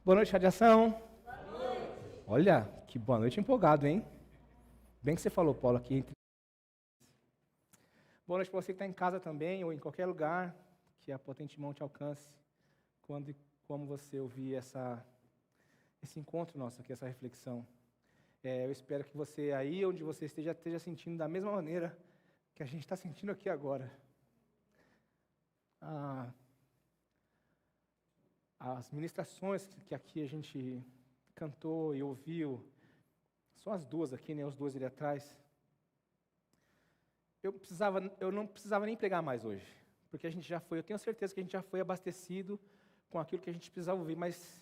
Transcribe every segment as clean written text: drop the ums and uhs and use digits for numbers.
Boa noite, radiação. Boa noite. Olha, que boa noite empolgado, hein? Bem que você falou, Paulo, aqui entre... Boa noite para você que está em casa também, ou em qualquer lugar que a potente mão te alcance, quando e como você ouvir esse encontro nosso aqui, essa reflexão. Eu espero que você, aí onde você esteja sentindo da mesma maneira que a gente está sentindo aqui agora. As ministrações que aqui a gente cantou e ouviu, só as duas aqui, né, os dois ali atrás, eu não precisava nem pregar mais hoje, porque eu tenho certeza que a gente já foi abastecido com aquilo que a gente precisava ouvir, mas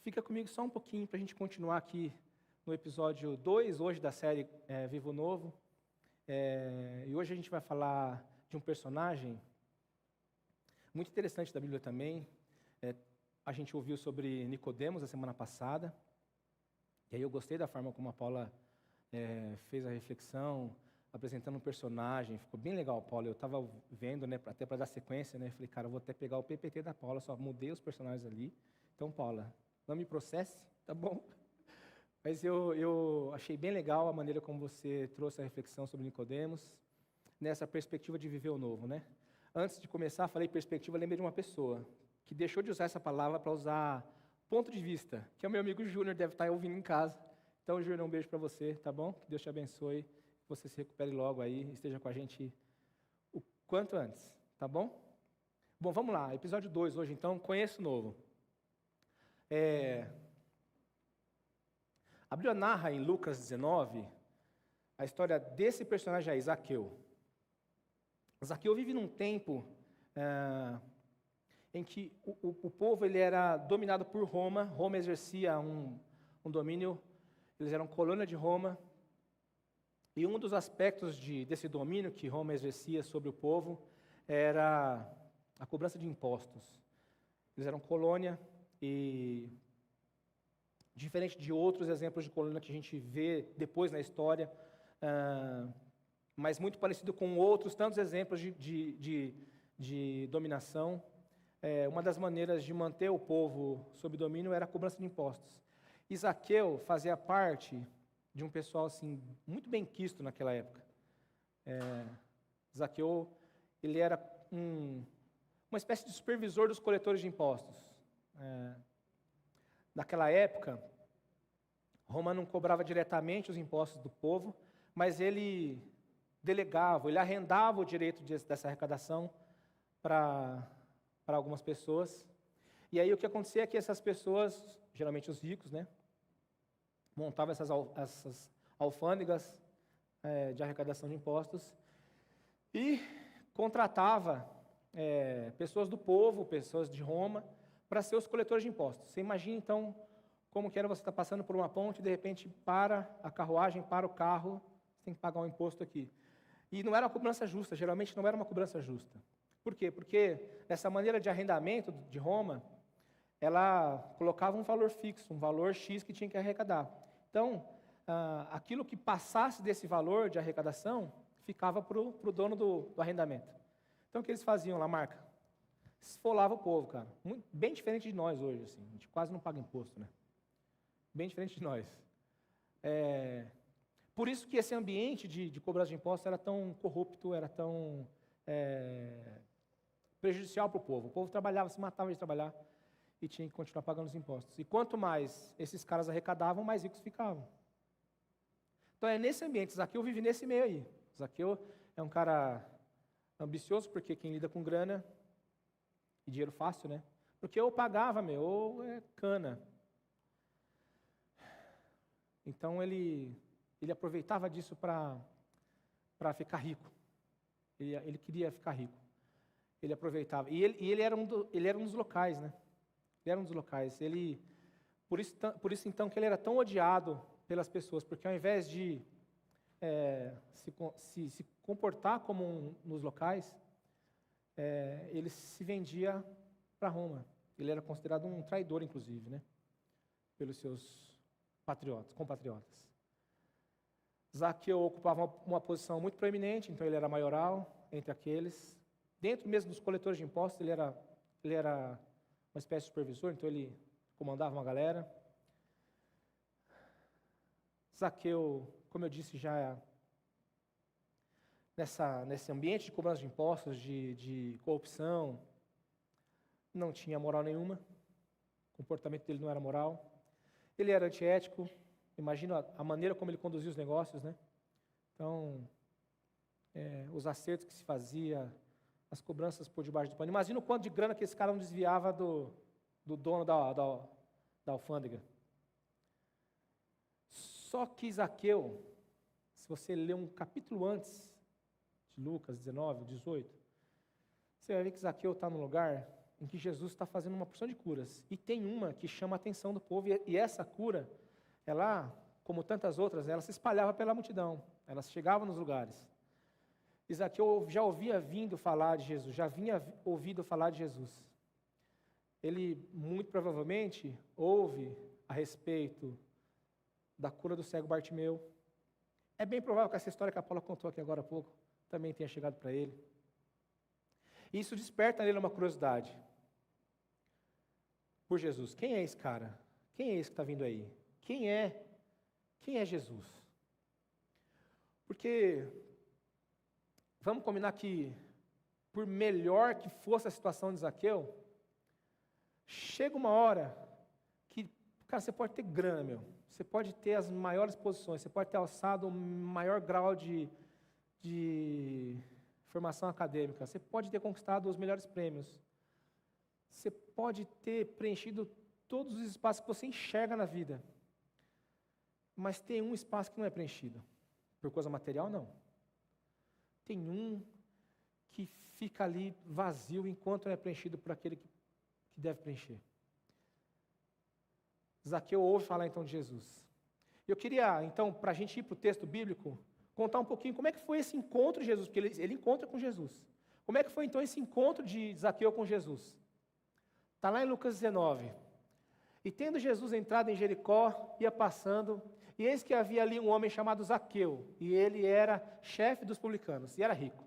fica comigo só um pouquinho para a gente continuar aqui no episódio 2, hoje da série Vivo Novo, e hoje a gente vai falar de um personagem muito interessante da Bíblia também. A gente ouviu sobre Nicodemos a semana passada, e aí eu gostei da forma como a Paula fez a reflexão, apresentando um personagem, ficou bem legal, Paula. Eu estava vendo, né, até para dar sequência, né, falei, cara, eu vou até pegar o PPT da Paula, só mudei os personagens ali. Então, Paula, não me processe, tá bom? Mas eu achei bem legal a maneira como você trouxe a reflexão sobre Nicodemos, nessa perspectiva de viver o novo, né? Antes de começar, falei perspectiva, lembrei de uma pessoa que deixou de usar essa palavra para usar ponto de vista, que é o meu amigo Júnior, deve estar ouvindo em casa. Então, Júnior, um beijo para você, tá bom? Que Deus te abençoe, que você se recupere logo aí, esteja com a gente o quanto antes, tá bom? Bom, vamos lá, episódio 2 hoje, então, Conheço o Novo. A Bíblia narra em Lucas 19 a história desse personagem aí, Zaqueu. Zaqueu vive num tempo em que o povo ele era dominado por Roma. Roma exercia um domínio, eles eram colônia de Roma. E um dos aspectos desse domínio que Roma exercia sobre o povo era a cobrança de impostos. Eles eram colônia e, diferente de outros exemplos de colônia que a gente vê depois na história, mas muito parecido com outros tantos exemplos de dominação, uma das maneiras de manter o povo sob domínio era a cobrança de impostos. E Zaqueu fazia parte de um pessoal assim muito bem quisto naquela época. Zaqueu, ele era uma espécie de supervisor dos coletores de impostos. Naquela época, Roma não cobrava diretamente os impostos do povo, mas ele delegava, ele arrendava o direito dessa arrecadação para algumas pessoas. E aí o que acontecia é que essas pessoas, geralmente os ricos, né, montavam essas alfândegas de arrecadação de impostos e contratava pessoas do povo, pessoas de Roma, para ser os coletores de impostos. Você imagina, então, como que era você estar passando por uma ponte e, de repente, para a carruagem, para o carro, você tem que pagar um imposto aqui. E não era uma cobrança justa, geralmente não era uma cobrança justa. Por quê? Porque essa maneira de arrendamento de Roma, ela colocava um valor fixo, um valor X que tinha que arrecadar. Então, aquilo que passasse desse valor de arrecadação, ficava para o dono do arrendamento. Então, o que eles faziam lá, Marca? Esfolava o povo, cara. Bem diferente de nós hoje, assim. A gente quase não paga imposto, né? Bem diferente de nós. Por isso que esse ambiente de cobrança de impostos era tão corrupto, era tão prejudicial para o povo. O povo trabalhava, se matava de trabalhar e tinha que continuar pagando os impostos. E quanto mais esses caras arrecadavam, mais ricos ficavam. Então é nesse ambiente, Zaqueu vive nesse meio aí. Zaqueu é um cara ambicioso, porque quem lida com grana e dinheiro fácil, né? Porque ou pagava, ou é cana. Então ele aproveitava disso para ficar rico. Ele queria ficar rico. Ele aproveitava. E ele era um dos locais, né? Ele era um dos locais. Por isso então que ele era tão odiado pelas pessoas, porque ao invés de se comportar como nos locais, ele se vendia para Roma. Ele era considerado um traidor, inclusive, né? Pelos seus compatriotas. Zaqueu ocupava uma posição muito proeminente, então ele era maioral entre aqueles. Dentro mesmo dos coletores de impostos, ele era uma espécie de supervisor, então ele comandava uma galera. Zaqueu, como eu disse já, nesse ambiente de cobrança de impostos, de corrupção, não tinha moral nenhuma, o comportamento dele não era moral, ele era antiético, imagina a maneira como ele conduzia os negócios, né? Então, os acertos que se fazia, as cobranças por debaixo do pano. Imagina o quanto de grana que esse cara não desviava do dono da alfândega. Só que Zaqueu, se você ler um capítulo antes de Lucas 19, 18, você vai ver que Zaqueu está num lugar em que Jesus está fazendo uma porção de curas. E tem uma que chama a atenção do povo, e essa cura, ela, como tantas outras, ela se espalhava pela multidão, ela chegava nos lugares. E Zaqueu já havia vindo falar de Jesus, já havia ouvido falar de Jesus. Ele, muito provavelmente, ouve a respeito da cura do cego Bartimeu. É bem provável que essa história que a Paula contou aqui agora há pouco também tenha chegado para ele. E isso desperta nele uma curiosidade por Jesus. Quem é esse cara? Quem é esse que está vindo aí? Quem é Jesus? Porque, vamos combinar que, por melhor que fosse a situação de Zaqueu, chega uma hora que, cara, você pode ter grana, meu. Você pode ter as maiores posições, você pode ter alçado o maior grau de formação acadêmica, você pode ter conquistado os melhores prêmios, você pode ter preenchido todos os espaços que você enxerga na vida, mas tem um espaço que não é preenchido, por coisa material, não. Tem um que fica ali vazio enquanto não é preenchido por aquele que deve preencher. Zaqueu ouve falar então de Jesus. Eu queria, então, para a gente ir para o texto bíblico, contar um pouquinho como é que foi esse encontro de Jesus, porque ele encontra com Jesus. Como é que foi então esse encontro de Zaqueu com Jesus? Está lá em Lucas 19. E tendo Jesus entrado em Jericó, ia passando, e eis que havia ali um homem chamado Zaqueu, e ele era chefe dos publicanos, e era rico.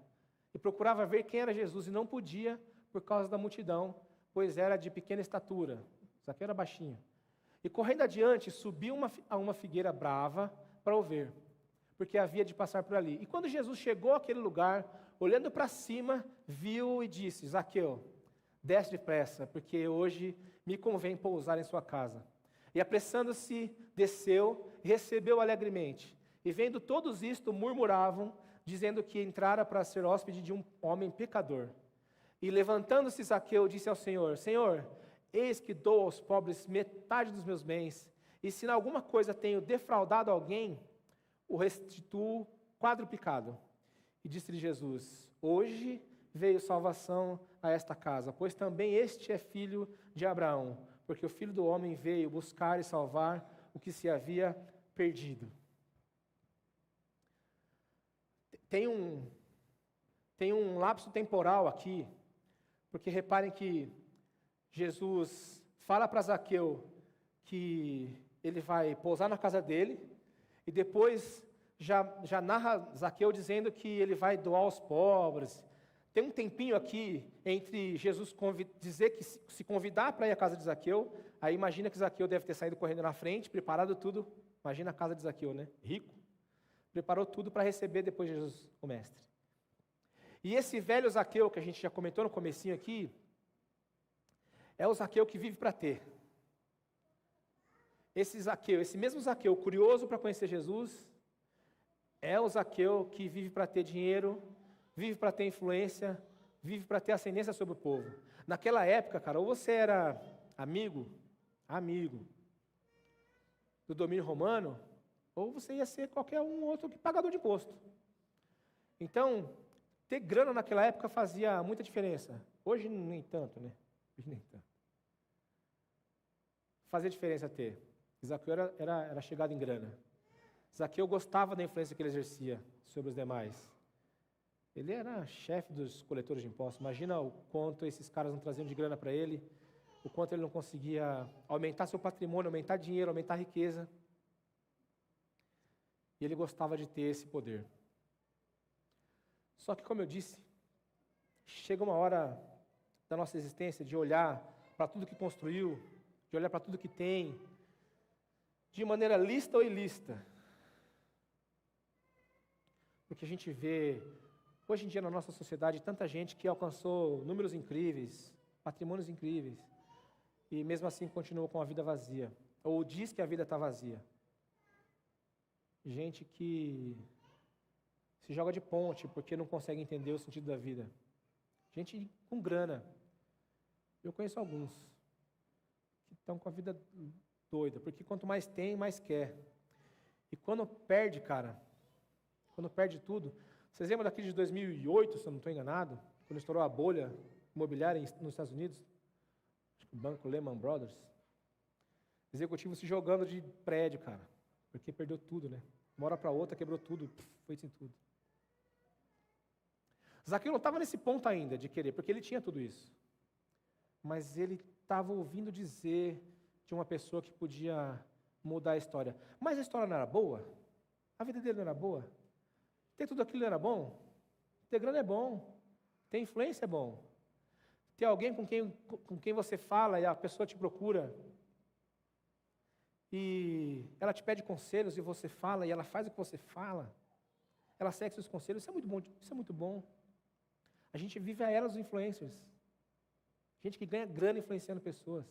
E procurava ver quem era Jesus, e não podia por causa da multidão, pois era de pequena estatura. Zaqueu era baixinho. E correndo adiante, subiu a uma figueira brava para o ver, porque havia de passar por ali. E quando Jesus chegou àquele lugar, olhando para cima, viu e disse: Zaqueu, desce depressa, porque hoje me convém pousar em sua casa. E apressando-se, desceu e recebeu alegremente. E vendo todos isto, murmuravam, dizendo que entrara para ser hóspede de um homem pecador. E levantando-se Zaqueu, disse ao Senhor: Senhor, eis que dou aos pobres metade dos meus bens, e se em alguma coisa tenho defraudado alguém, o restituo quadruplicado. E disse-lhe Jesus: Hoje veio salvação a esta casa, pois também este é filho de Abraão, porque o Filho do Homem veio buscar e salvar o que se havia perdido. Tem um lapso temporal aqui, porque reparem que Jesus fala para Zaqueu que ele vai pousar na casa dele, e depois já narra Zaqueu dizendo que ele vai doar aos pobres. Tem um tempinho aqui entre Jesus dizer que se convidar para ir à casa de Zaqueu, aí imagina que Zaqueu deve ter saído correndo na frente, preparado tudo, imagina a casa de Zaqueu, né? Rico, preparou tudo para receber depois de Jesus, o mestre. E esse velho Zaqueu, que a gente já comentou no comecinho aqui, é o Zaqueu que vive para ter. Esse mesmo Zaqueu, curioso para conhecer Jesus, é o Zaqueu que vive para ter dinheiro, vive para ter influência, vive para ter ascendência sobre o povo. Naquela época, cara, ou você era amigo do domínio romano, ou você ia ser qualquer um outro pagador de imposto. Então, ter grana naquela época fazia muita diferença. Hoje nem tanto, né? Hoje nem tanto. Fazia diferença ter. Zaqueu era chegado em grana. Zaqueu gostava da influência que ele exercia sobre os demais. Ele era chefe dos coletores de impostos. Imagina o quanto esses caras não traziam de grana para ele, o quanto ele não conseguia aumentar seu patrimônio, aumentar dinheiro, aumentar riqueza. E ele gostava de ter esse poder. Só que, como eu disse, chega uma hora da nossa existência de olhar para tudo que construiu, de olhar para tudo que tem, de maneira lícita ou ilícita. Porque a gente vê, hoje em dia na nossa sociedade, tanta gente que alcançou números incríveis, patrimônios incríveis, e mesmo assim continua com a vida vazia, ou diz que a vida está vazia. Gente que se joga de ponte porque não consegue entender o sentido da vida. Gente com grana. Eu conheço alguns que estão com a vida doida, porque quanto mais tem, mais quer. E quando perde, cara, quando perde tudo... Vocês lembram da crise de 2008, se eu não estou enganado? Quando estourou a bolha imobiliária nos Estados Unidos? Acho que o banco Lehman Brothers. Executivo se jogando de prédio, cara, porque perdeu tudo, né? Uma hora para outra, quebrou tudo, foi sem tudo. Zaqueu não estava nesse ponto ainda de querer, porque ele tinha tudo isso. Mas ele estava ouvindo dizer de uma pessoa que podia mudar a história. Mas a história não era boa? A vida dele não era boa? Ter tudo aquilo era bom? Ter grana é bom. Ter influência é bom. Ter alguém com quem você fala e a pessoa te procura e ela te pede conselhos e você fala e ela faz o que você fala. Ela segue seus conselhos. Isso é muito bom. Isso é muito bom. A gente vive a era dos influencers. Gente que ganha grana influenciando pessoas.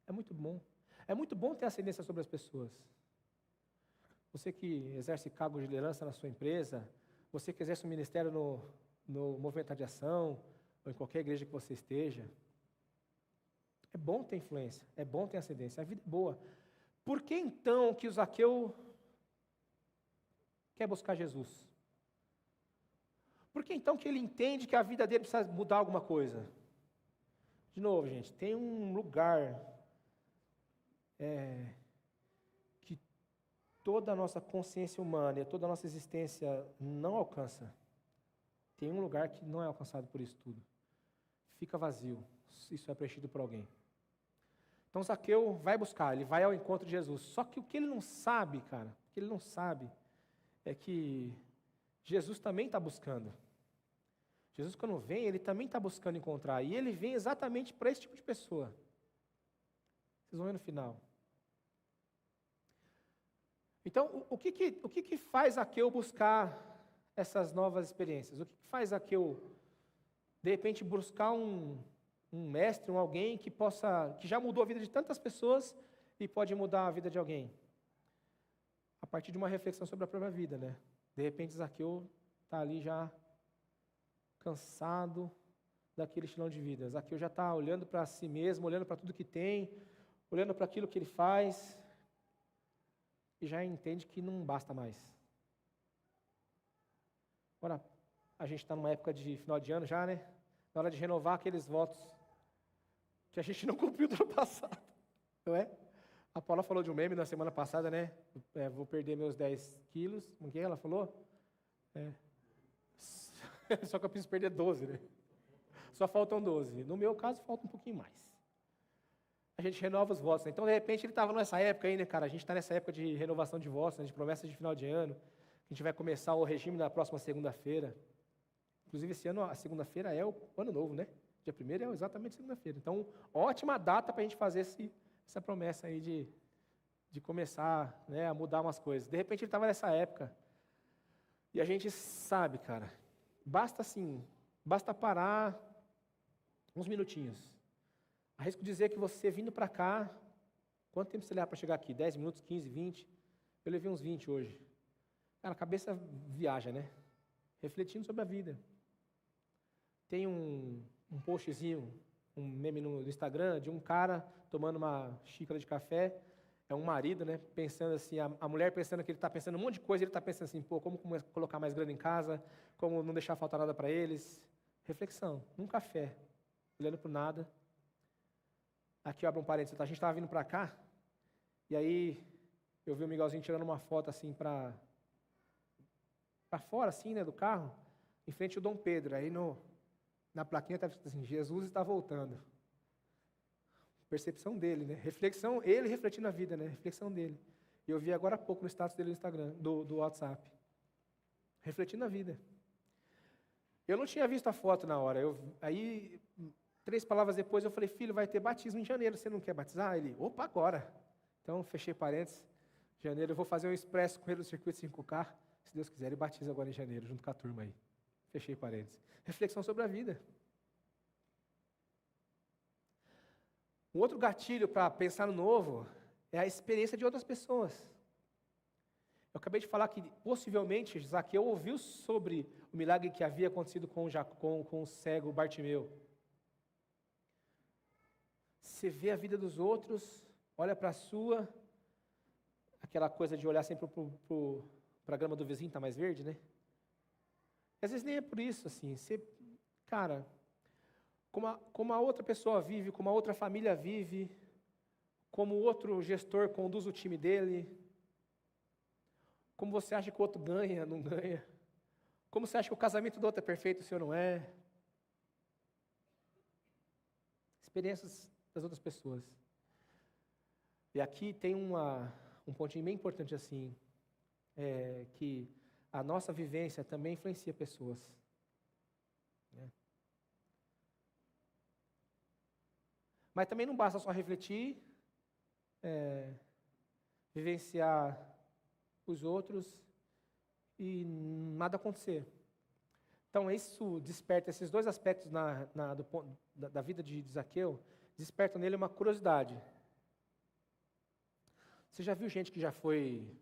É muito bom. É muito bom ter ascendência sobre as pessoas. Você que exerce cargo de liderança na sua empresa, você que exerce um ministério no movimento de ação, ou em qualquer igreja que você esteja, é bom ter influência, é bom ter ascendência, a vida é boa. Por que então que o Zaqueu quer buscar Jesus? Por que então que ele entende que a vida dele precisa mudar alguma coisa? De novo, gente, tem um lugar que toda a nossa consciência humana e toda a nossa existência não alcança. Tem um lugar que não é alcançado por isso tudo. Fica vazio. Isso é preenchido por alguém. Então Zaqueu vai buscar, ele vai ao encontro de Jesus. Só que o que ele não sabe, cara, o que ele não sabe é que Jesus também está buscando. Jesus, quando vem, ele também está buscando encontrar. E ele vem exatamente para esse tipo de pessoa. Vocês vão ver no final. Então, o que faz Zaqueu buscar essas novas experiências? O que faz Zaqueu, de repente, buscar um mestre, alguém que já mudou a vida de tantas pessoas e pode mudar a vida de alguém? A partir de uma reflexão sobre a própria vida, né? De repente, Zaqueu está ali já cansado daquele estilão de vida. Zaqueu já está olhando para si mesmo, olhando para tudo que tem, olhando para aquilo que ele faz, e já entende que não basta mais. Agora, a gente está numa época de final de ano já, né? Na hora de renovar aqueles votos que a gente não cumpriu do ano passado, não é? A Paula falou de um meme na semana passada, né? Vou perder meus 10 quilos. Como que ela falou? Só que eu preciso perder 12, né? Só faltam 12. No meu caso, falta um pouquinho mais. A gente renova os votos, né? Então, de repente, ele estava nessa época aí, né, cara? A gente está nessa época de renovação de votos, né, de promessas de final de ano. A gente vai começar o regime na próxima segunda-feira. Inclusive, esse ano, a segunda-feira é o ano novo, né? Dia 1º é exatamente segunda-feira. Então, ótima data para a gente fazer essa promessa aí de começar, né, a mudar umas coisas. De repente, ele estava nessa época. E a gente sabe, cara, basta parar uns minutinhos. Arrisco dizer que você vindo para cá, quanto tempo você leva para chegar aqui? 10 minutos, 15, 20? Eu levei uns 20 hoje. Cara, a cabeça viaja, né? Refletindo sobre a vida. Tem um postzinho, um meme no Instagram, de um cara tomando uma xícara de café, é um marido, né? Pensando assim, a mulher pensando que ele está pensando um monte de coisa, ele está pensando assim, como colocar mais grana em casa, como não deixar faltar nada para eles. Reflexão, num café, olhando para o nada. Aqui eu abro um parênteses, a gente estava vindo para cá, e aí eu vi o Miguelzinho tirando uma foto assim para fora, assim, né, do carro, em frente ao Dom Pedro. Aí na plaquinha estava escrito assim, Jesus está voltando. Percepção dele, né? Reflexão, ele refletindo a vida, né? Reflexão dele. E eu vi agora há pouco no status dele no Instagram, do WhatsApp. Refletindo a vida. Eu não tinha visto a foto na hora. Aí 3 palavras depois eu falei, filho, vai ter batismo em janeiro, você não quer batizar? Ele, opa, agora. Então, fechei parênteses. Em janeiro eu vou fazer um expresso com ele no circuito 5K. Se Deus quiser, ele batiza agora em janeiro, junto com a turma aí. Fechei parênteses. Reflexão sobre a vida. Um outro gatilho para pensar no novo é a experiência de outras pessoas. Eu acabei de falar que, possivelmente, Zaqueu ouviu sobre o milagre que havia acontecido com o cego Bartimeu. Você vê a vida dos outros, olha para a sua, aquela coisa de olhar sempre para a grama do vizinho, está mais verde, né? E às vezes nem é por isso, assim. Cara, como a outra pessoa vive, como a outra família vive, como o outro gestor conduz o time dele, como você acha que o outro ganha, não ganha, como você acha que o casamento do outro é perfeito, o seu não é. Experiências das outras pessoas. E aqui tem um pontinho bem importante assim, que a nossa vivência também influencia pessoas. Né? Mas também não basta só refletir, vivenciar os outros e nada acontecer. Então, isso desperta, esses 2 aspectos da vida de Zaqueu, despertam nele uma curiosidade. Você já viu gente que já foi,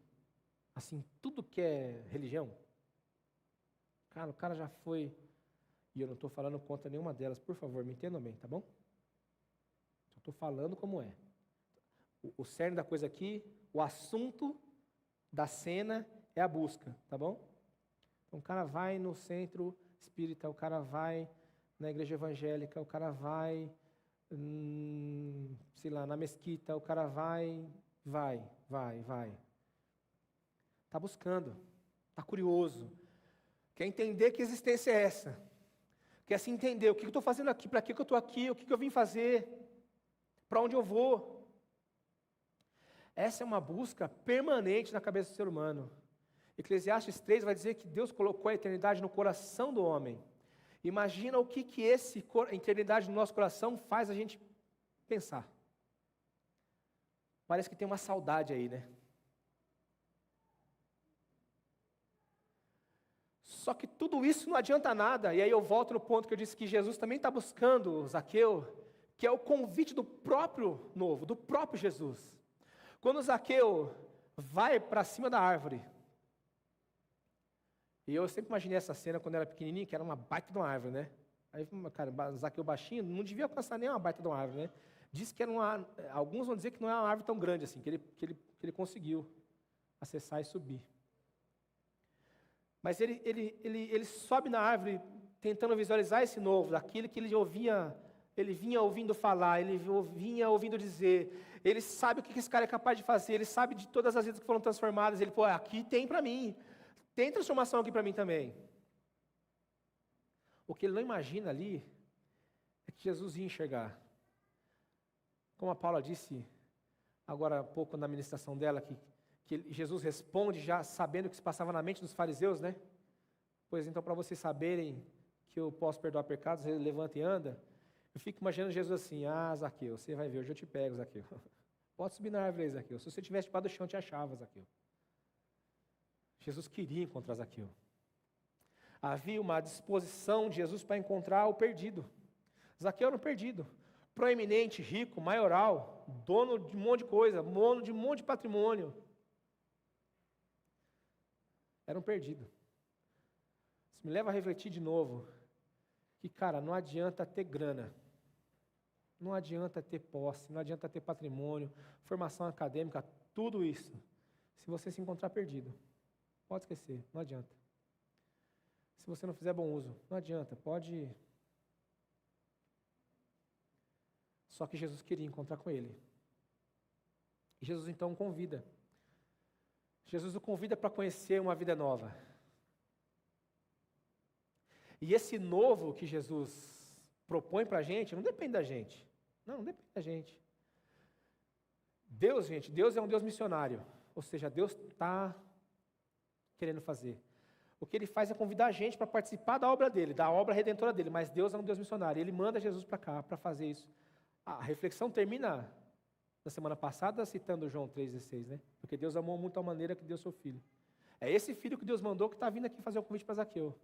assim, tudo que é religião? Cara, o cara já foi, e eu não estou falando contra nenhuma delas, por favor, me entendam bem, tá bom? Só estou falando como é. O cerne da coisa aqui, o assunto da cena é a busca, tá bom? Então, o cara vai no centro espírita, o cara vai na igreja evangélica, o cara vai, sei lá, na mesquita, o cara vai. Está buscando, está curioso, quer entender que existência é essa, quer se entender o que eu estou fazendo aqui, para que eu estou aqui, o que eu vim fazer, para onde eu vou. Essa é uma busca permanente na cabeça do ser humano. Eclesiastes 3 vai dizer que Deus colocou a eternidade no coração do homem. Imagina o que a eternidade no nosso coração faz a gente pensar. Parece que tem uma saudade aí, né? Só que tudo isso não adianta nada, e aí eu volto no ponto que eu disse que Jesus também está buscando Zaqueu, que é o convite do próprio novo, do próprio Jesus. Quando Zaqueu vai para cima da árvore, e eu sempre imaginei essa cena quando era pequenininho, que era uma baita de uma árvore, né? Aí, cara, Zaqueu baixinho, não devia alcançar nem uma baita de uma árvore, né? Diz que era alguns vão dizer que não é uma árvore tão grande assim, que ele conseguiu acessar e subir. Mas ele sobe na árvore tentando visualizar esse novo, daquilo que ele vinha ouvindo falar, ele vinha ouvindo dizer, ele sabe o que esse cara é capaz de fazer, ele sabe de todas as vidas que foram transformadas, ele, aqui tem para mim, tem transformação aqui para mim também. O que ele não imagina ali é que Jesus ia enxergar. Como a Paula disse agora há pouco na ministração dela, que Jesus responde já sabendo o que se passava na mente dos fariseus, né? Pois então, para vocês saberem que eu posso perdoar pecados, ele levanta e anda. Eu fico imaginando Jesus assim, Zaqueu, você vai ver, hoje eu te pego, Zaqueu. Pode subir na árvore aí, Zaqueu. Se você estivesse debaixo do chão, te achava, Zaqueu. Jesus queria encontrar Zaqueu. Havia uma disposição de Jesus para encontrar o perdido. Zaqueu era um perdido. Proeminente, rico, maioral, dono de um monte de coisa, dono de um monte de patrimônio. Era um perdido. Isso me leva a refletir de novo, que, cara, não adianta ter grana, não adianta ter posse, não adianta ter patrimônio, formação acadêmica, tudo isso, se você se encontrar perdido. Pode esquecer, não adianta. Se você não fizer bom uso, não adianta, pode... Só que Jesus queria encontrar com ele. E Jesus então o convida. Jesus o convida para conhecer uma vida nova. E esse novo que Jesus propõe para a gente, não depende da gente. Não depende da gente. Deus, gente, Deus é um Deus missionário. Ou seja, Deus está querendo fazer. o que ele faz é convidar a gente para participar da obra dele, da obra redentora dele, mas Deus é um Deus missionário, ele manda Jesus para cá para fazer isso. A reflexão termina na semana passada citando João 3,16, né? Porque Deus amou muito a maneira que deu seu filho. É esse filho que Deus mandou que está vindo aqui fazer o convite para Zaqueu.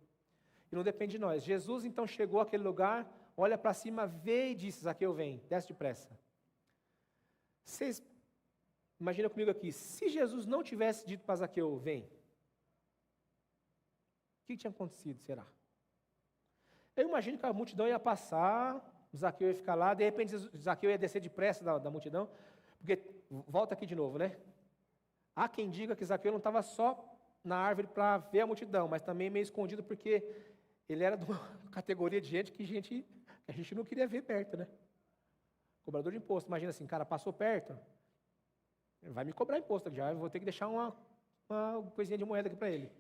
E não depende de nós. Jesus então chegou àquele lugar, olha para cima, vê e disse: Zaqueu, vem, desce depressa. Vocês imaginam comigo aqui, se Jesus não tivesse dito para Zaqueu, vem, o que tinha acontecido, será? Eu imagino que a multidão ia passar, Zaqueu ia ficar lá, de repente Zaqueu ia descer depressa da multidão, porque, volta aqui de novo, né? Há quem diga que Zaqueu não estava só na árvore para ver a multidão, mas também meio escondido, porque ele era de uma categoria de gente que a gente não queria ver perto, né? Cobrador de imposto, imagina assim, cara, passou perto, vai me cobrar imposto, já eu vou ter que deixar uma coisinha de moeda aqui para ele.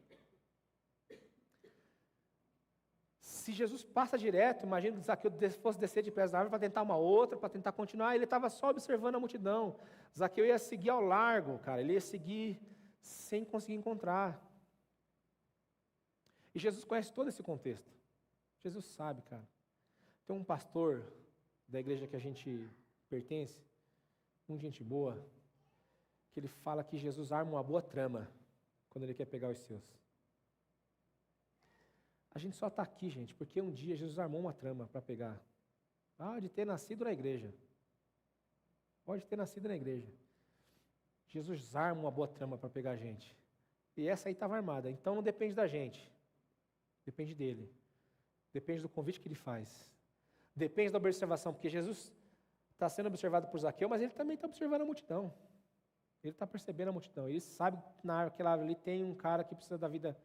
Se Jesus passa direto, imagina que Zaqueu fosse descer depressa da árvore para tentar uma outra, para tentar continuar, ele estava só observando a multidão. Zaqueu ia seguir ao largo, cara, ele ia seguir sem conseguir encontrar. E Jesus conhece todo esse contexto. Jesus sabe, cara. Tem um pastor da igreja que a gente pertence, muito gente boa, que ele fala que Jesus arma uma boa trama quando ele quer pegar os seus. A gente só está aqui, gente, porque um dia Jesus armou uma trama para pegar. De ter nascido na igreja. Pode ter nascido na igreja. Jesus arma uma boa trama para pegar a gente. E essa aí estava armada. Então não depende da gente. Depende dele. Depende do convite que ele faz. Depende da observação, porque Jesus está sendo observado por Zaqueu, mas ele também está observando a multidão. Ele está percebendo a multidão. Ele sabe que naquela árvore ali tem um cara que precisa da vida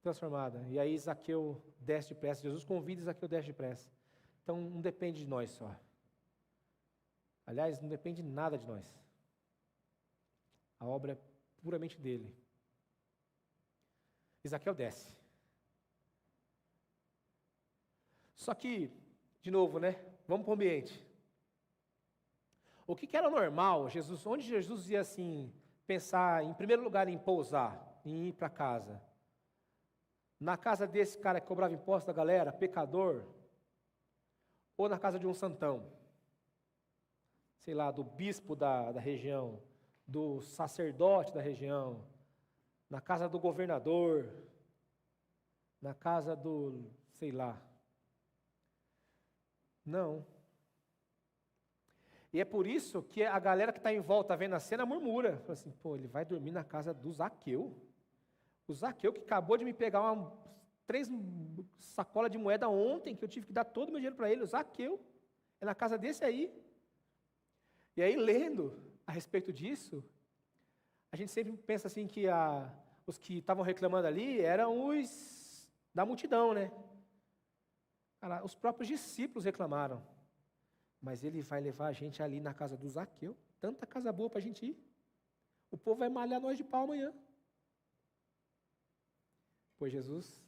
transformada. E aí Zaqueu desce depressa. Jesus convida e Zaqueu desce depressa. Então não depende de nós só. Aliás, não depende de nada de nós. A obra é puramente dele. E Zaqueu desce. Só que, de novo, né? Vamos para o ambiente. O que era normal, onde Jesus ia assim, pensar, em primeiro lugar, em pousar, em ir para casa? Na casa desse cara que cobrava imposto da galera, pecador? Ou na casa de um santão? Sei lá, do bispo da região, do sacerdote da região, na casa do governador, na casa do, sei lá. Não. E é por isso que a galera que está em volta vendo a cena murmura. Fala assim, pô, ele vai dormir na casa do Zaqueu? O Zaqueu que acabou de me pegar 3 sacolas de moeda ontem, que eu tive que dar todo o meu dinheiro para ele. O Zaqueu é na casa desse aí. E aí, lendo a respeito disso, a gente sempre pensa assim que os que estavam reclamando ali eram os da multidão, né? Cara, os próprios discípulos reclamaram. Mas ele vai levar a gente ali na casa do Zaqueu. Tanta casa boa para a gente ir. O povo vai malhar nós de pau amanhã. Pois Jesus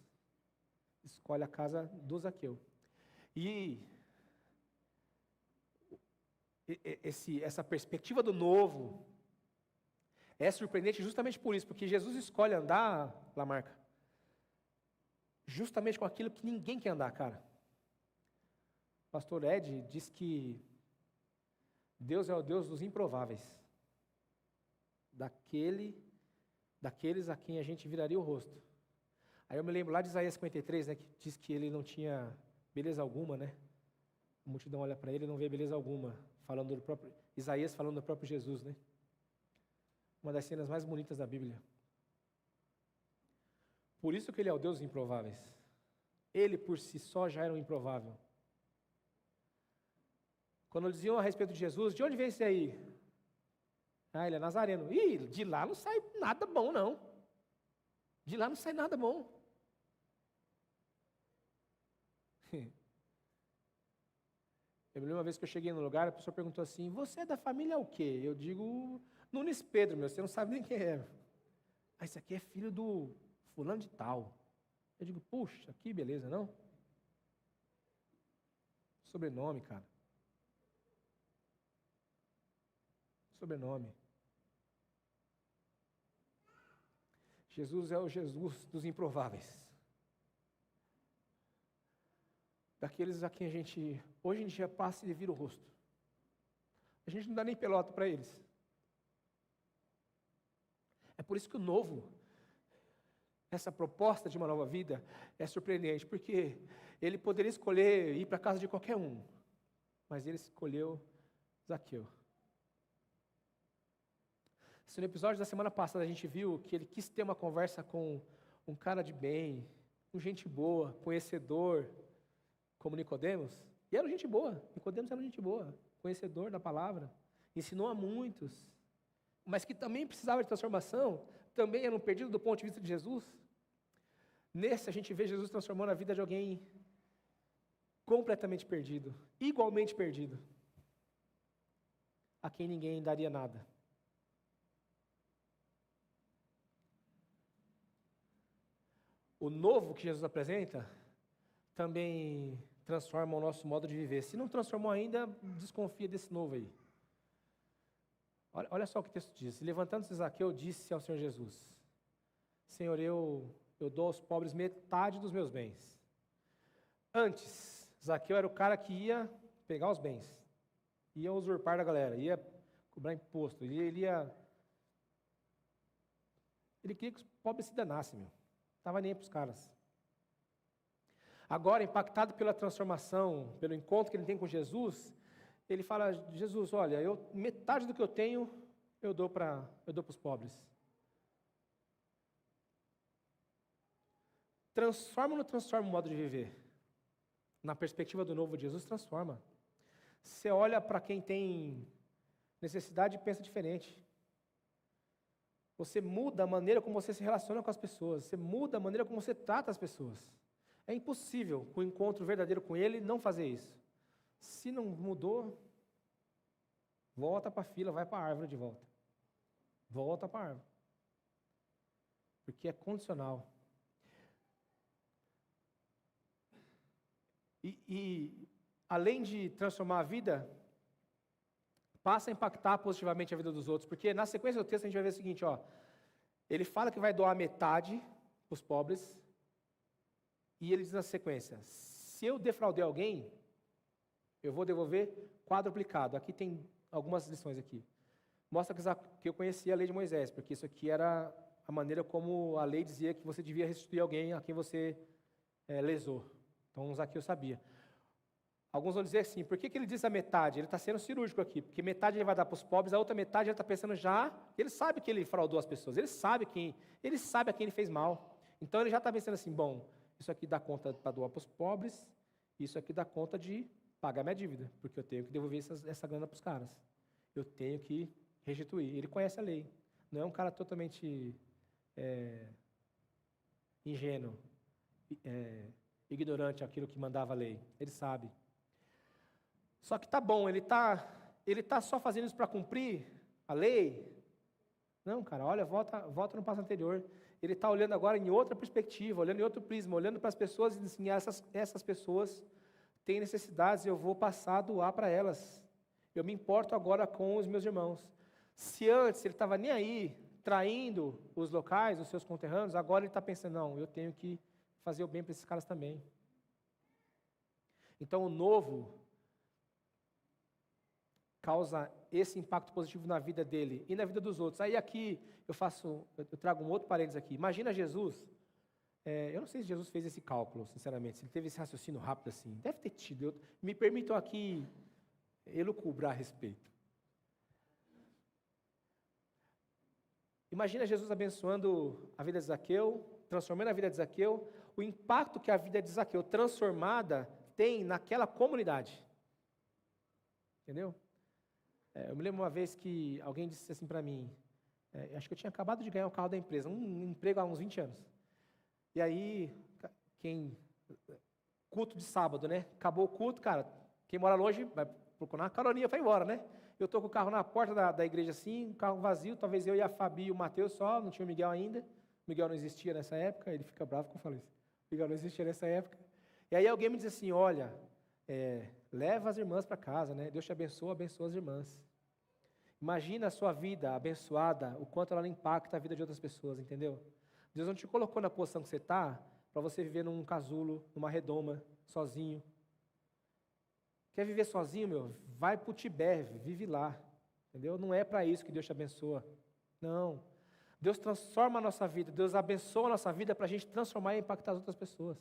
escolhe a casa do Zaqueu. E essa perspectiva do novo é surpreendente justamente por isso, porque Jesus escolhe andar, Lamarca, justamente com aquilo que ninguém quer andar, cara. O pastor Ed diz que Deus é o Deus dos improváveis, daqueles a quem a gente viraria o rosto. Aí eu me lembro lá de Isaías 53, né, que diz que ele não tinha beleza alguma, né? A multidão olha para ele e não vê beleza alguma, falando do próprio Isaías falando do próprio Jesus, né? Uma das cenas mais bonitas da Bíblia. Por isso que ele é o Deus dos improváveis. Ele por si só já era um improvável. Quando diziam a respeito de Jesus, de onde vem esse aí? Ele é nazareno. Ih, de lá não sai nada bom, não. De lá não sai nada bom. Eu me lembro uma vez que eu cheguei no lugar, a pessoa perguntou assim, você é da família o quê? Eu digo, Nunes Pedro, você não sabe nem quem é. Esse aqui é filho do fulano de tal. Eu digo, puxa, que beleza, não? Sobrenome, cara. Sobrenome. Jesus é o Jesus dos improváveis. daqueles a quem a gente, hoje em dia, passa e vira o rosto. A gente não dá nem pelota para eles. É por isso que o novo, essa proposta de uma nova vida, é surpreendente, porque ele poderia escolher ir para a casa de qualquer um, mas ele escolheu Zaqueu. Se no episódio da semana passada a gente viu que ele quis ter uma conversa com um cara de bem, um gente boa, conhecedor, como Nicodemos, e era gente boa, Nicodemos era gente boa, conhecedor da palavra, ensinou a muitos, mas que também precisava de transformação, também era um perdido do ponto de vista de Jesus. Nesse a gente vê Jesus transformando a vida de alguém completamente perdido, igualmente perdido, a quem ninguém daria nada. O novo que Jesus apresenta também transforma o nosso modo de viver. Se não transformou ainda, desconfia desse novo aí. Olha só o que o texto diz. Levantando-se Zaqueu, disse ao Senhor Jesus: Senhor, eu dou aos pobres metade dos meus bens. Antes, Zaqueu era o cara que ia pegar os bens, ia usurpar da galera, ia cobrar imposto, ele queria que os pobres se danassem, meu. Estava nem para os caras. Agora, impactado pela transformação, pelo encontro que ele tem com Jesus, ele fala: Jesus, olha, metade do que eu tenho, eu dou para os pobres. Transforma ou não transforma o modo de viver? Na perspectiva do novo Jesus, transforma. Você olha para quem tem necessidade e pensa diferente. Você muda a maneira como você se relaciona com as pessoas. Você muda a maneira como você trata as pessoas. É impossível, com o encontro verdadeiro com Ele, não fazer isso. Se não mudou, volta para a fila, vai para a árvore de volta. Volta para a árvore. Porque é condicional. E além de transformar a vida, passa a impactar positivamente a vida dos outros, porque na sequência do texto a gente vai ver o seguinte, ó, ele fala que vai doar metade para os pobres, e ele diz na sequência: se eu defraudei alguém, eu vou devolver quadruplicado. Aqui tem algumas lições aqui. Mostra que eu conhecia a lei de Moisés, porque isso aqui era a maneira como a lei dizia que você devia restituir alguém a quem você lesou. Então Zaqueu sabia. Alguns vão dizer assim: por que ele diz a metade? Ele está sendo cirúrgico aqui, porque metade ele vai dar para os pobres, a outra metade ele está pensando já, ele sabe que ele fraudou as pessoas, ele sabe a quem ele fez mal. Então ele já está pensando assim: bom, isso aqui dá conta para doar para os pobres, isso aqui dá conta de pagar minha dívida, porque eu tenho que devolver essa grana para os caras. Eu tenho que restituir. Ele conhece a lei. Não é um cara totalmente ingênuo, ignorante àquilo que mandava a lei. Ele sabe. Só que tá bom, ele tá só fazendo isso para cumprir a lei? Não, cara, olha, volta no passo anterior. Ele está olhando agora em outra perspectiva, olhando em outro prisma, olhando para as pessoas e dizendo assim: essas pessoas têm necessidades, eu vou passar a doar para elas. Eu me importo agora com os meus irmãos. Se antes ele estava nem aí, traindo os locais, os seus conterrâneos, agora ele está pensando: não, eu tenho que fazer o bem para esses caras também. Então o novo causa esse impacto positivo na vida dele e na vida dos outros. Aí aqui eu trago um outro parênteses aqui. Imagina Jesus, eu não sei se Jesus fez esse cálculo, sinceramente, se ele teve esse raciocínio rápido assim. Deve ter tido. Me permitam aqui elucubrar a respeito. Imagina Jesus abençoando a vida de Zaqueu, transformando a vida de Zaqueu, o impacto que a vida de Zaqueu transformada tem naquela comunidade. Entendeu? Eu me lembro uma vez que alguém disse assim para mim, acho que eu tinha acabado de ganhar o carro da empresa, um emprego há uns 20 anos. E aí, culto de sábado, né? Acabou o culto, cara, quem mora longe vai procurar uma caroninha para ir embora, né? Eu estou com o carro na porta da igreja assim, um carro vazio, talvez eu e a Fabi e o Matheus só, não tinha o Miguel ainda. O Miguel não existia nessa época, ele fica bravo quando eu falo isso. O Miguel não existia nessa época. E aí alguém me diz assim: olha, leva as irmãs para casa, né? Deus te abençoa as irmãs. Imagina a sua vida abençoada, o quanto ela impacta a vida de outras pessoas, entendeu? Deus não te colocou na posição que você está para você viver num casulo, numa redoma, sozinho, Quer viver sozinho, meu? Vai para o Tibete, vive lá. Entendeu? Não é para isso que Deus te abençoa. Não. Deus transforma a nossa vida, Deus abençoa a nossa vida para a gente transformar e impactar as outras pessoas.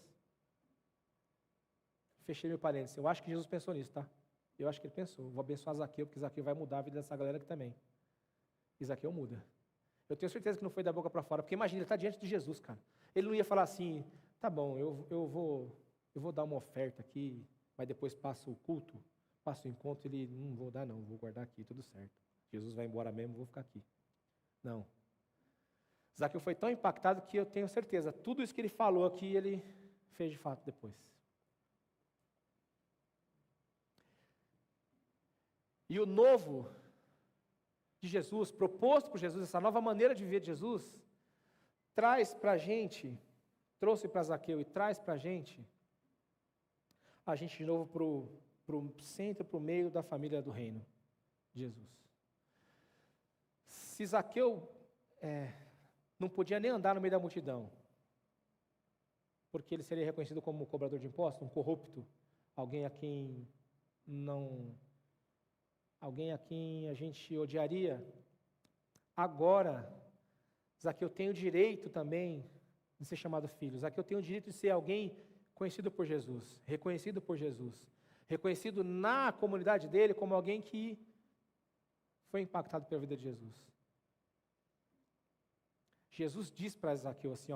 Fechei meu parênteses. Eu acho que Jesus pensou nisso, tá? Eu acho que ele pensou. Vou abençoar Zaqueu, porque Zaqueu vai mudar a vida dessa galera aqui também. E Zaqueu muda. Eu tenho certeza que não foi da boca para fora, porque imagina, ele está diante de Jesus, cara. Ele não ia falar assim, tá bom, eu vou dar uma oferta aqui, mas depois passa o culto, passa o encontro, ele, não vou dar não, vou guardar aqui, tudo certo. Jesus vai embora mesmo, vou ficar aqui. Não. Zaqueu foi tão impactado que eu tenho certeza, tudo isso que ele falou aqui, ele fez de fato depois. E o novo de Jesus, proposto por Jesus, essa nova maneira de viver de Jesus, traz para a gente, trouxe para Zaqueu e traz para a gente de novo para o centro, para o meio da família do reino de Jesus. Se Zaqueu não podia nem andar no meio da multidão, porque ele seria reconhecido como cobrador de impostos, um corrupto, alguém a quem a gente odiaria. Agora, Zaqueu tem o direito também de ser chamado filho. Zaqueu tem o direito de ser alguém conhecido por Jesus, reconhecido por Jesus, reconhecido na comunidade dele como alguém que foi impactado pela vida de Jesus. Jesus diz para Zaqueu assim,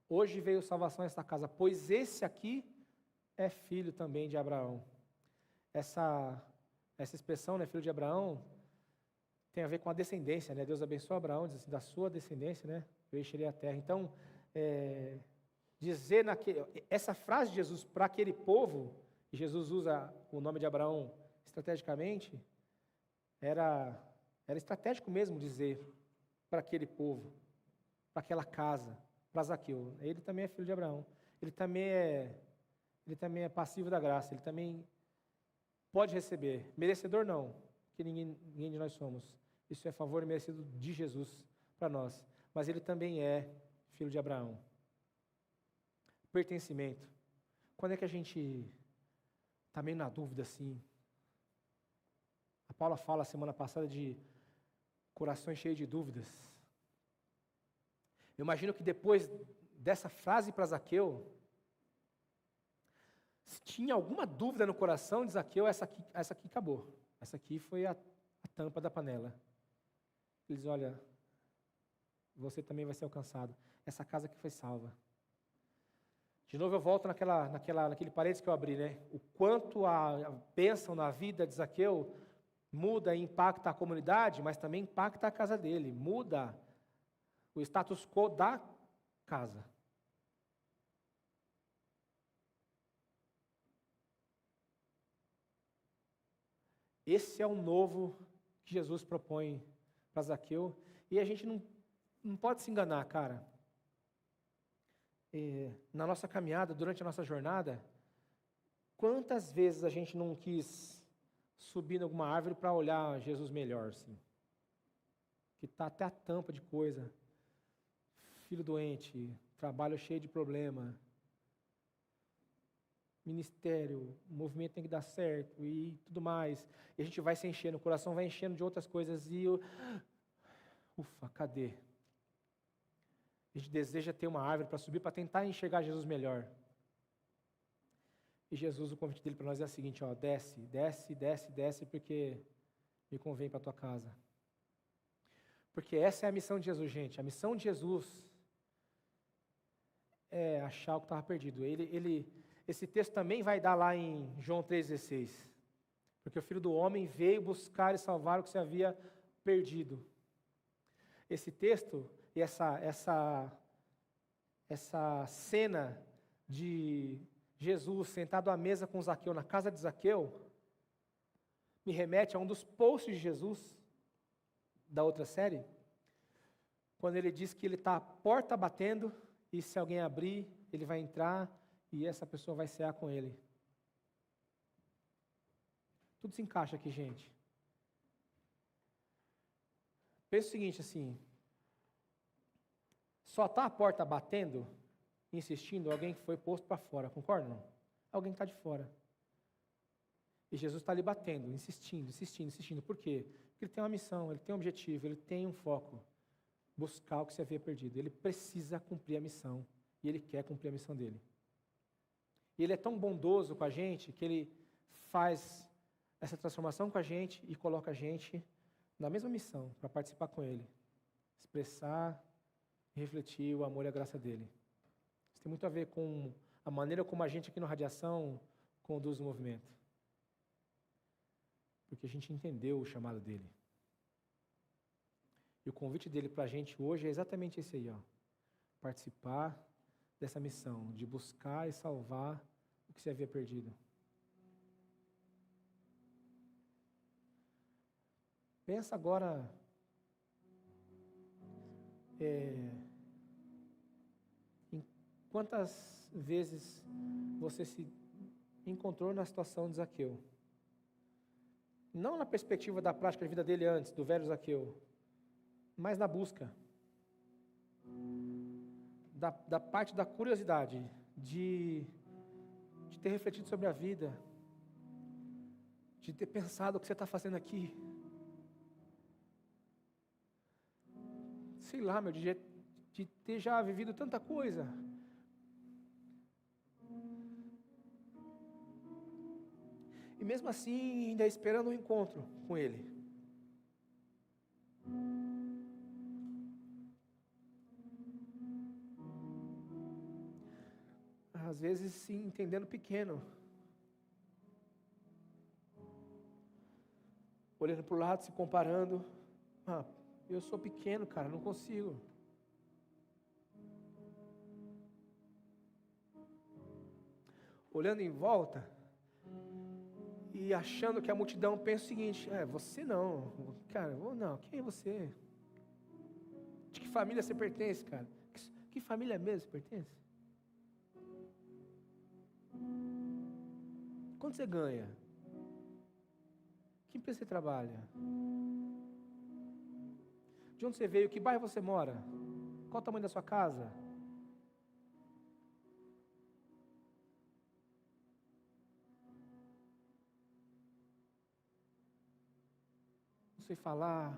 hoje veio salvação a esta casa, pois esse aqui é filho também de Abraão. Essa expressão, né, filho de Abraão, tem a ver com a descendência, né? Deus abençoa Abraão, diz assim, da sua descendência, né, eu encherei a terra. Então, essa frase de Jesus para aquele povo, e Jesus usa o nome de Abraão estrategicamente, era estratégico mesmo dizer para aquele povo, para aquela casa, para Zaqueu. Ele também é filho de Abraão. Ele também é passivo da graça. Ele também pode receber. Merecedor não, que ninguém de nós somos. Isso é favor e merecido de Jesus para nós. Mas ele também é filho de Abraão. Pertencimento. Quando é que a gente está meio na dúvida assim? A Paula fala semana passada de corações cheios de dúvidas. Eu imagino que depois dessa frase para Zaqueu, se tinha alguma dúvida no coração de Zaqueu, essa aqui acabou. Essa aqui foi a tampa da panela. Ele diz, olha, você também vai ser alcançado. Essa casa aqui foi salva. De novo eu volto naquele parênteses que eu abri, né? O quanto a bênção na vida de Zaqueu muda e impacta a comunidade, mas também impacta a casa dele. Muda o status quo da casa. Esse é o novo que Jesus propõe para Zaqueu. E a gente não pode se enganar, cara. Na nossa caminhada, durante a nossa jornada, quantas vezes a gente não quis subir em alguma árvore para olhar Jesus melhor, assim? Que está até a tampa de coisa. Filho doente, trabalho cheio de problema. Ministério, o movimento tem que dar certo e tudo mais. E a gente vai se enchendo, o coração vai enchendo de outras coisas e ufa, cadê? A gente deseja ter uma árvore para subir, para tentar enxergar Jesus melhor. E Jesus, o convite dele para nós é o seguinte, desce, porque me convém para a tua casa. Porque essa é a missão de Jesus, gente. A missão de Jesus é achar o que estava perdido. Esse texto também vai dar lá em João 3,16. Porque o Filho do Homem veio buscar e salvar o que se havia perdido. Esse texto e essa cena de Jesus sentado à mesa com Zaqueu, na casa de Zaqueu, me remete a um dos posts de Jesus, da outra série, quando ele diz que ele está à porta batendo, e se alguém abrir, ele vai entrar, e essa pessoa vai cear com ele. Tudo se encaixa aqui, gente. Pensa o seguinte, assim, só está a porta batendo, insistindo, alguém que foi posto para fora, concorda não? Alguém que está de fora. E Jesus está ali batendo, insistindo, insistindo, insistindo. Por quê? Porque ele tem uma missão, ele tem um objetivo, ele tem um foco. Buscar o que se havia perdido. Ele precisa cumprir a missão. E ele quer cumprir a missão dele. E ele é tão bondoso com a gente que ele faz essa transformação com a gente e coloca a gente na mesma missão para participar com ele. Expressar e refletir o amor e a graça dele. Isso tem muito a ver com a maneira como a gente aqui no Radiação conduz o movimento. Porque a gente entendeu o chamado dele. E o convite dele para a gente hoje é exatamente esse aí, ó. Participar dessa missão, de buscar e salvar o que se havia perdido. Pensa agora em quantas vezes você se encontrou na situação de Zaqueu. Não na perspectiva da prática de vida dele antes, do velho Zaqueu, mas na busca. Da parte da curiosidade, de ter refletido sobre a vida, de ter pensado o que você está fazendo aqui. Sei lá, de ter já vivido tanta coisa. E mesmo assim, ainda esperando um encontro com ele. Às vezes se entendendo pequeno. Olhando para o lado, se comparando. Eu sou pequeno, cara, não consigo. Olhando em volta e achando que a multidão pensa o seguinte: você não, cara, não, quem é você? De que família você pertence, cara? Que família mesmo você pertence? Quanto você ganha? Que empresa você trabalha? De onde você veio? Que bairro você mora? Qual o tamanho da sua casa? Não sei falar.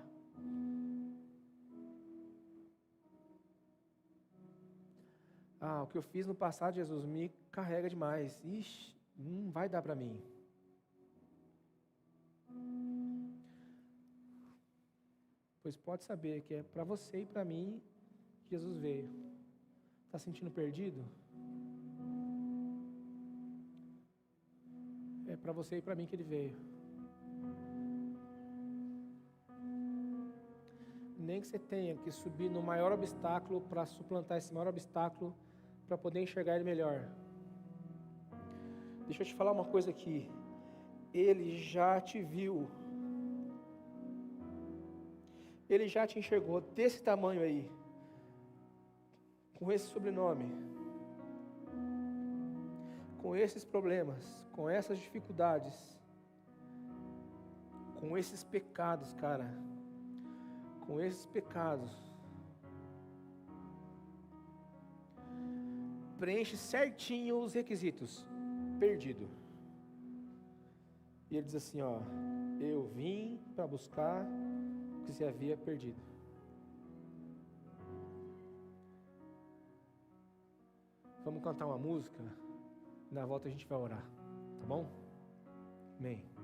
O que eu fiz no passado, Jesus, me carrega demais. Ixi, não vai dar para mim. Pois pode saber que é para você e para mim que Jesus veio. Está sentindo perdido? É para você e para mim que ele veio. Nem que você tenha que subir no maior obstáculo para suplantar esse maior obstáculo para poder enxergar ele melhor. Deixa eu te falar uma coisa aqui. Ele já te viu. Ele já te enxergou desse tamanho aí, com esse sobrenome, com esses problemas, com essas dificuldades, com esses pecados, cara, com esses pecados. Preenche certinho os requisitos. Perdido. E ele diz assim, ó: eu vim para buscar o que se havia perdido. Vamos cantar uma música, na volta a gente vai orar, tá bom? Amém.